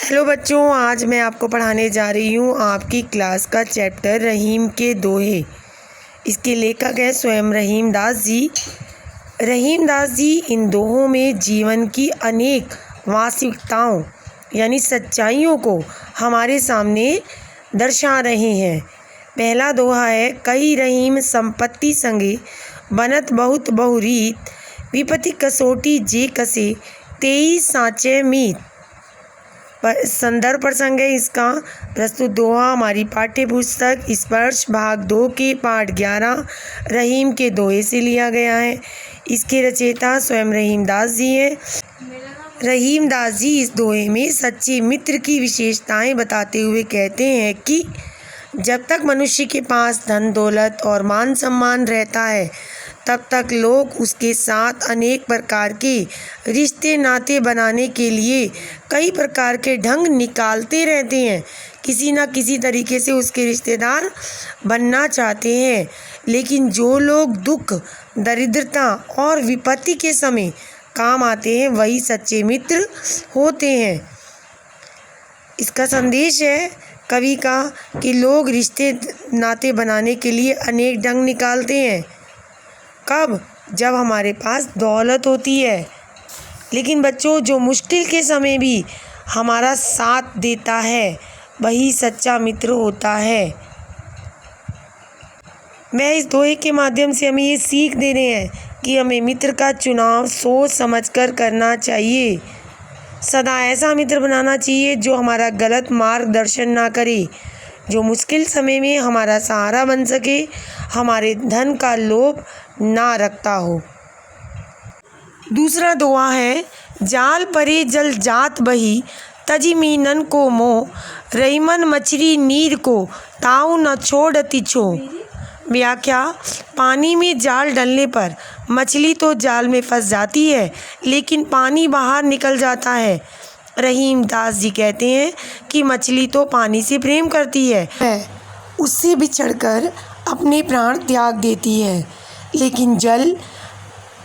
Hello बच्चों, आज मैं आपको पढ़ाने जा रही हूँ आपकी क्लास का चैप्टर रहीम के दोहे। इसके लेखक हैं स्वयं रहीम दास जी। रहीम दास जी इन दोहों में जीवन की अनेक वास्तविकताओं यानी सच्चाइयों को हमारे सामने दर्शा रहे हैं। पहला दोहा है, कई रहीम संपत्ति संगे बनत बहुत बहुरीत, विपत्ति कसोटी जे कसे तेई साँचे मीत। संदर्भ प्रसंग है इसका। प्रस्तुत दोहा हमारी पाठ्य पुस्तक स्पर्श भाग 2 के पाठ 11 रहीम के दोहे से लिया गया है। इसके रचयिता स्वयं रहीम दास जी हैं। रहीम दास जी इस दोहे में सच्चे मित्र की विशेषताएं बताते हुए कहते हैं कि जब तक मनुष्य के पास धन दौलत और मान सम्मान रहता है तब तक लोग उसके साथ अनेक प्रकार के रिश्ते नाते बनाने के लिए कई प्रकार के ढंग निकालते रहते हैं। किसी न किसी तरीके से उसके रिश्तेदार बनना चाहते हैं, लेकिन जो लोग दुख दरिद्रता और विपत्ति के समय काम आते हैं वही सच्चे मित्र होते हैं। इसका संदेश है कवि का कि लोग रिश्ते नाते बनाने के लिए अनेक ढंग निकालते हैं। कब? जब हमारे पास दौलत होती है। लेकिन बच्चों, जो मुश्किल के समय भी हमारा साथ देता है वही सच्चा मित्र होता है। मैं इस दोहे के माध्यम से हमें ये सीख दे रहे हैं कि हमें मित्र का चुनाव सोच समझकर करना चाहिए। सदा ऐसा मित्र बनाना चाहिए जो हमारा गलत मार्गदर्शन ना करे, जो मुश्किल समय में हमारा सहारा बन सके, हमारे धन का लोभ ना रखता हो। दूसरा दोहा है, जाल परे जल जात बही तजी मीनन को मोह, रहीमन मछली नीर को ताऊ न छोड़ती छो। व्याख्या, पानी में जाल डलने पर मछली तो जाल में फंस जाती है लेकिन पानी बाहर निकल जाता है। रहीम दास जी कहते हैं कि मछली तो पानी से प्रेम करती है, उससे बिछड़कर अपने प्राण त्याग देती है, लेकिन जल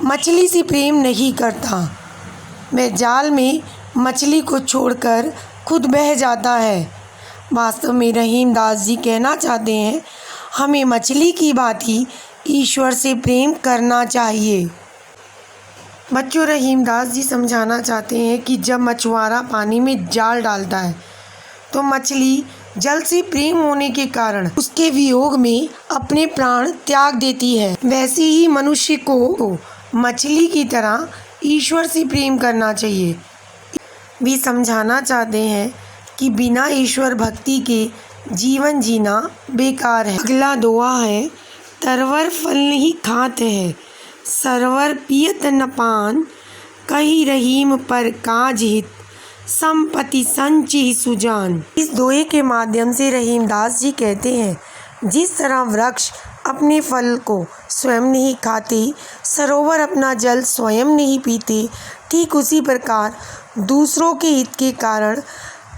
मछली से प्रेम नहीं करता। वह जाल में मछली को छोड़कर खुद बह जाता है। वास्तव में रहीम दास जी कहना चाहते हैं हमें मछली की भांति ईश्वर से प्रेम करना चाहिए। बच्चों, रहीम दास जी समझाना चाहते हैं कि जब मछुआरा पानी में जाल डालता है तो मछली जल से प्रेम होने के कारण उसके वियोग में अपने प्राण त्याग देती है। वैसे ही मनुष्य को मछली की तरह ईश्वर से प्रेम करना चाहिए। वे समझाना चाहते हैं कि बिना ईश्वर भक्ति के जीवन जीना बेकार है। अगला दोहा है, तरवर फल नहीं खात है सरवर पियत न पान, कही रहीम पर काज हित संपत्ति संचि सुजान। इस दोहे के माध्यम से रहीम दास जी कहते हैं जिस तरह वृक्ष अपने फल को स्वयं नहीं खाते, सरोवर अपना जल स्वयं नहीं पीते, ठीक उसी प्रकार दूसरों के हित के कारण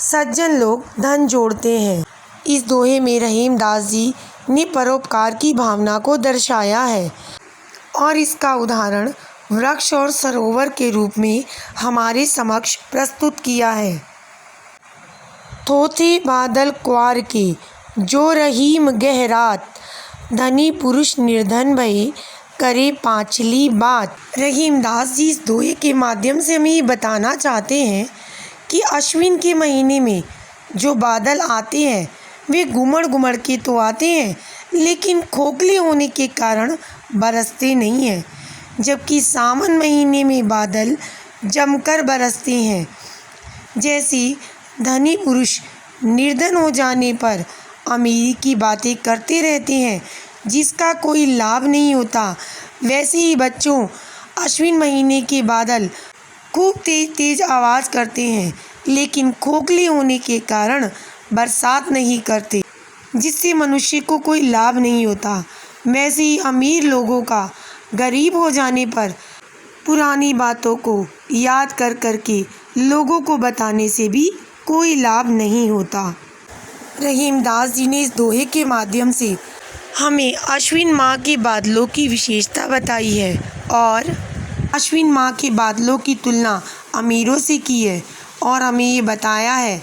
सज्जन लोग धन जोड़ते हैं। इस दोहे में रहीम दास जी ने परोपकार की भावना को दर्शाया है और इसका उदाहरण वृक्ष और सरोवर के रूप में हमारे समक्ष प्रस्तुत किया है। थोथे बादल क्वार के जो रहीम गहरात, धनी पुरुष निर्धन भई करे पांचली बात। रहीम दास जी इस दोहे के माध्यम से हमें ये बताना चाहते हैं कि अश्विन के महीने में जो बादल आते हैं वे गुमड़ गुमड़ के तो आते हैं लेकिन खोखले होने के कारण बरसते नहीं हैं, जबकि सावन महीने में बादल जमकर बरसते हैं। जैसे धनी पुरुष निर्धन हो जाने पर अमीरी की बातें करते रहते हैं जिसका कोई लाभ नहीं होता, वैसे ही बच्चों अश्विन महीने के बादल खूब तेज तेज आवाज़ करते हैं लेकिन खोखले होने के कारण बरसात नहीं करते, जिससे मनुष्य को कोई लाभ नहीं होता। वैसे ही अमीर लोगों का गरीब हो जाने पर पुरानी बातों को याद कर करके लोगों को बताने से भी कोई लाभ नहीं होता। रहीम दास जी ने इस दोहे के माध्यम से हमें अश्विन माह के बादलों की विशेषता बताई है और अश्विन माह के बादलों की तुलना अमीरों से की है और हमें ये बताया है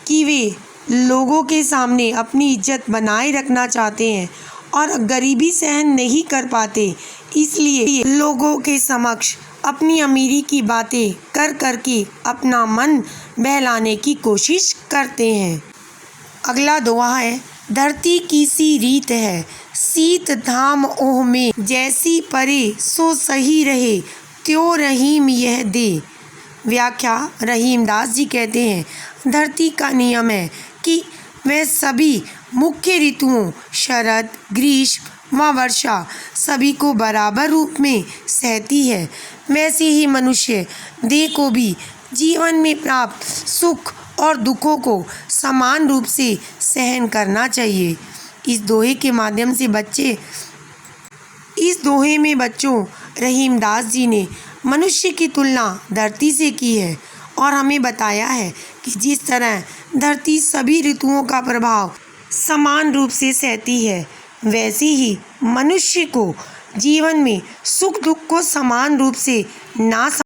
कि वे लोगों के सामने अपनी इज्जत बनाए रखना चाहते हैं और गरीबी सहन नहीं कर पाते, इसलिए लोगों के समक्ष अपनी अमीरी की बातें कर के अपना मन बहलाने की कोशिश करते हैं। अगला दोहा है, धरती की सी रीत है, शीत धाम ओह में, जैसी परे सो सही रहे, त्यों रहीम यह दे। व्याख्या रहीमदास जी कहते हैं, धरती का नियम है कि वह सभी मुख्य ऋतुओं शरद, ग्रीष्म व वर्षा सभी को बराबर रूप में सहती है। वैसे ही मनुष्य देह को भी जीवन में प्राप्त सुख और दुखों को समान रूप से सहन करना चाहिए। इस दोहे के माध्यम से इस दोहे में बच्चों रहीमदास जी ने मनुष्य की तुलना धरती से की है और हमें बताया है कि जिस तरह धरती सभी ऋतुओं का प्रभाव समान रूप से सहती है, वैसे ही मनुष्य को जीवन में सुख दुख को समान रूप से ना